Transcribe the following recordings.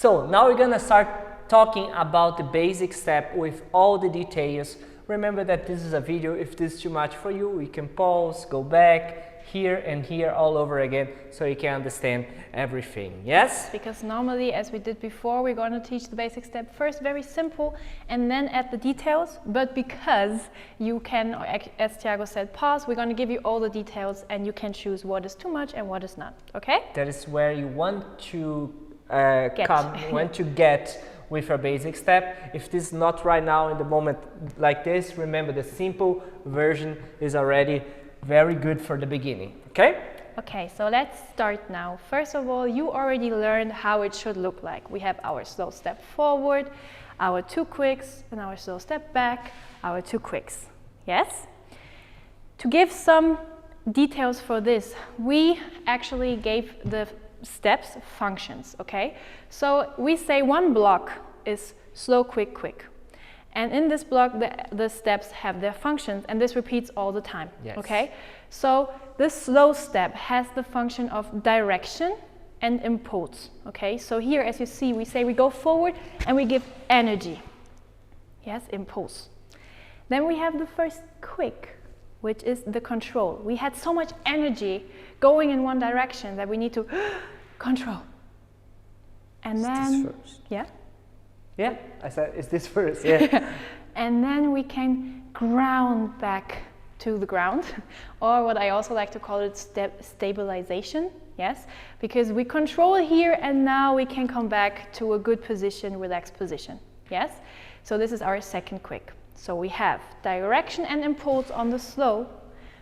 So now we're gonna start talking about the basic step with all the details. Remember that this is a video. If this is too much for you, we can pause, go back, here and here all over again, so you can understand everything. Yes? Because normally, as we did before, we're going to teach the basic step first, very simple, and then add the details. But because you can, as Thiago said, pause, we're going to give you all the details, and you can choose what is too much and what is not. Okay? That is where you want to get with a basic step. If this is not right now in the moment like this, remember the simple version is already very good for the beginning. Okay? Okay, so let's start now. First of all, you already learned how it should look like. We have our slow step forward, our 2 quicks, and our slow step back, our 2 quicks. Yes? To give some details for this, we actually gave the steps functions, okay? So we say one block is slow, quick, quick. And in this block, the steps have their functions, and this repeats all the time, yes. Okay? So this slow step has the function of direction and impulse, okay? So here, as you see, we say we go forward and we give energy, yes, impulse. Then we have the first quick, which is the control. We had so much energy going in one direction that we need to control. And is then, this first? Yeah? Yeah, I said, is this first? Yeah. And then we can ground back to the ground, or what I also like to call it stabilization, yes? Because we control here and now we can come back to a good position, relaxed position, yes? So this is our second quick. So we have direction and impulse on the slow.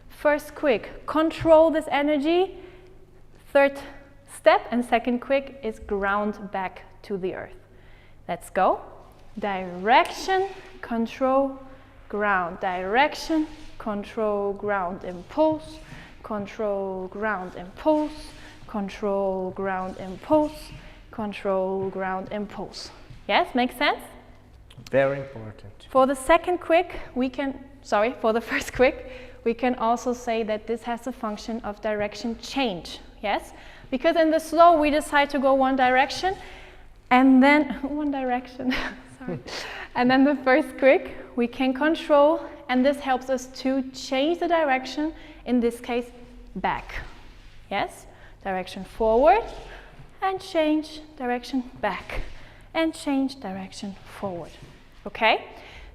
First quick, control this energy. Third step and second quick is ground back to the earth. Let's go. Direction, control, ground. Direction, control, ground, impulse. Control, ground, impulse. Control, ground, impulse. Control, ground, impulse. Yes, makes sense? Very important. For the second quick, for the first quick, we can also say that this has a function of direction change. Yes? Because in the slow, we decide to go one direction. And then, sorry. And then the first quick, we can control, and this helps us to change the direction, in this case, back. Yes? Direction forward, and change direction back, and change direction forward. Okay?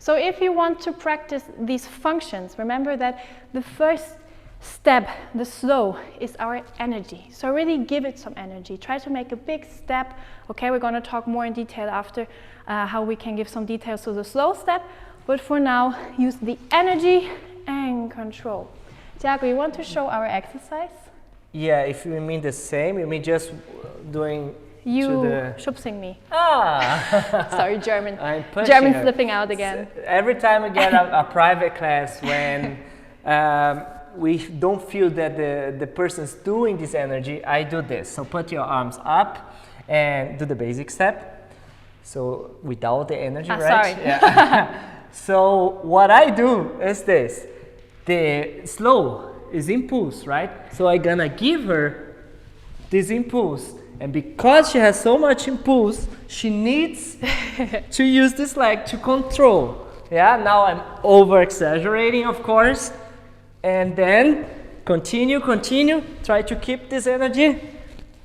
So if you want to practice these functions, remember that the first step, the slow, is our energy. So really give it some energy. Try to make a big step. Okay, we're going to talk more in detail after how we can give some details to the slow step. But for now, use the energy and control. Thiago, you want to show our exercise? Yeah, if you mean the same, you mean just doing schubsing me. Ah! Sorry, German. I'm pushing German her. slipping out again. Every time I get a private class when we don't feel that the person's doing this energy, I do this. So put your arms up and do the basic step. So without the energy, right? Sorry. Yeah. So what I do is this. The slow is impulse, right? So I'm gonna give her this impulse. And because she has so much impulse, she needs to use this leg to control. Yeah, now I'm over exaggerating, of course. And then continue, try to keep this energy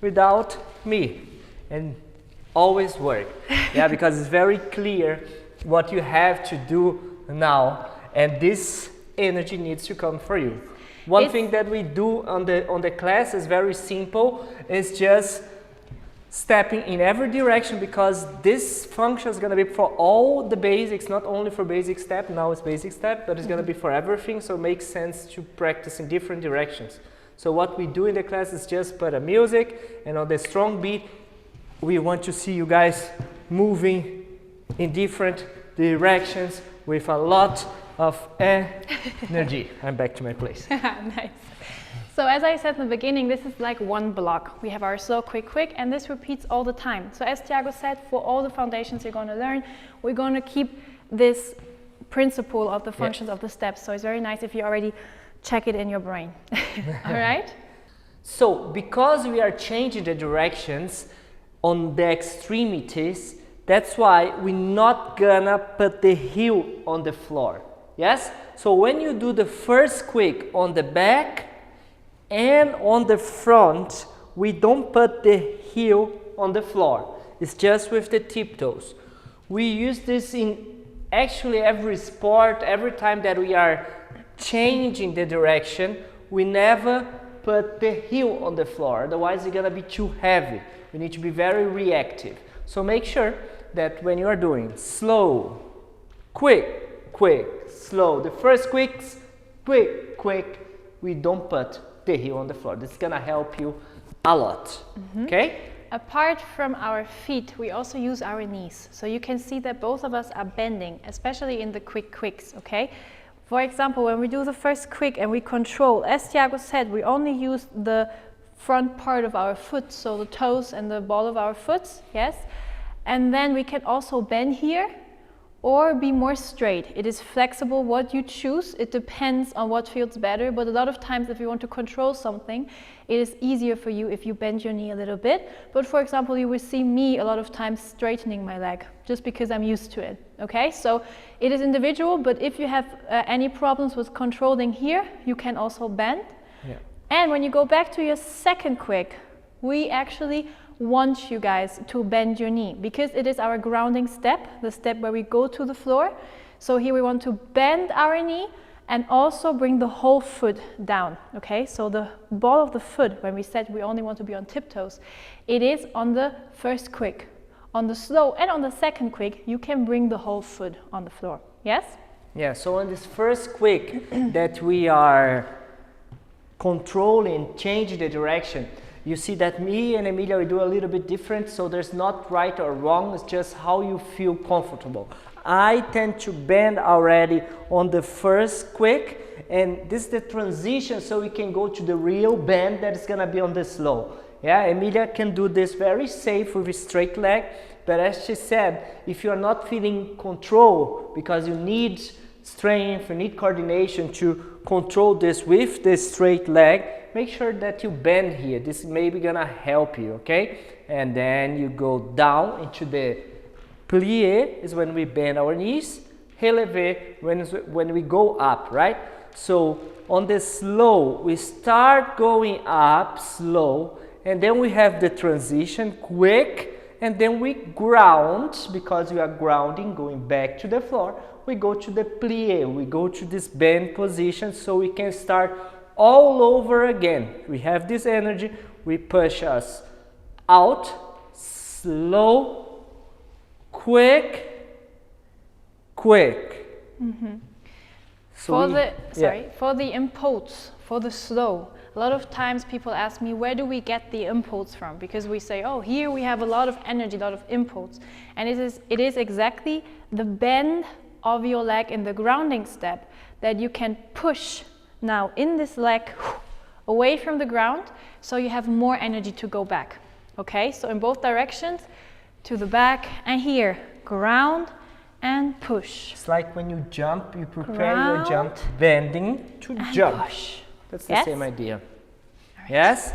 without me. And always work. Yeah, because it's very clear what you have to do now. And this energy needs to come for you. One thing that we do on the class is very simple. It's just stepping in every direction, because this function is going to be for all the basics, not only for basic step. Now it's basic step, but it's going to be for everything, so it makes sense to practice in different directions. So what we do in the class is just put a music, and on the strong beat we want to see you guys moving in different directions with a lot of energy. I'm back to my place. Nice. So as I said in the beginning, this is like one block. We have our slow, quick, and this repeats all the time. So as Thiago said, for all the foundations you're going to learn, we're going to keep this principle of the functions of the steps. So it's very nice if you already check it in your brain. All right? So because we are changing the directions, on the extremities. That's why we're not gonna put the heel on the floor. Yes? So when you do the first squeak on the back and on the front, we don't put the heel on the floor. It's just with the tiptoes. We use this in actually every sport. Every time that we are changing the direction, we never put the heel on the floor. Otherwise, it's gonna be too heavy. We need to be very reactive. So make sure that when you are doing slow, quick, quick, slow, the first quicks, quick, quick, we don't put the heel on the floor. This is gonna help you a lot. Okay? Apart from our feet, we also use our knees. So you can see that both of us are bending, especially in the quick quicks, okay? For example, when we do the first quick and we control, as Thiago said, we only use the front part of our foot, so the toes and the ball of our foot, yes? And then we can also bend here or be more straight. It is flexible what you choose. It depends on what feels better, but a lot of times if you want to control something, it is easier for you if you bend your knee a little bit. But for example, you will see me a lot of times straightening my leg just because I'm used to it, okay? So it is individual, but if you have any problems with controlling here, you can also bend. Yeah. And when you go back to your second quick, we actually want you guys to bend your knee because it is our grounding step, the step where we go to the floor. So here we want to bend our knee and also bring the whole foot down, okay? So the ball of the foot, when we said we only want to be on tiptoes, it is on the first quick. On the slow and on the second quick, you can bring the whole foot on the floor, yes? Yeah, so on this first quick that we are controlling, changing the direction, you see that me and Emilia, we do a little bit different, so there's not right or wrong, it's just how you feel comfortable. I tend to bend already on the first quick, and this is the transition so we can go to the real bend that is gonna be on the slow. Yeah, Emilia can do this very safe with a straight leg, but as she said, if you're not feeling control because you need strength, you need coordination to control this with the straight leg, make sure that you bend here. This may be gonna help you, okay? And then you go down into the plie is when we bend our knees, relevé when we go up, right? So on the slow, we start going up slow, and then we have the transition quick, and then we ground, because we are grounding, going back to the floor, we go to the plie, we go to this bend position so we can start all over again. We have this energy, we push us out, slow, quick, quick. So for the impulse, for the slow, a lot of times people ask me, where do we get the impulse from? Because we say, oh, here we have a lot of energy, a lot of impulse. And it is exactly the bend of your leg in the grounding step that you can push now in this leg away from the ground, so you have more energy to go back. Okay, so in both directions, to the back and here, ground and push. It's like when you jump, you prepare your jump, bending to jump. Push. That's the same idea. Right. Yes?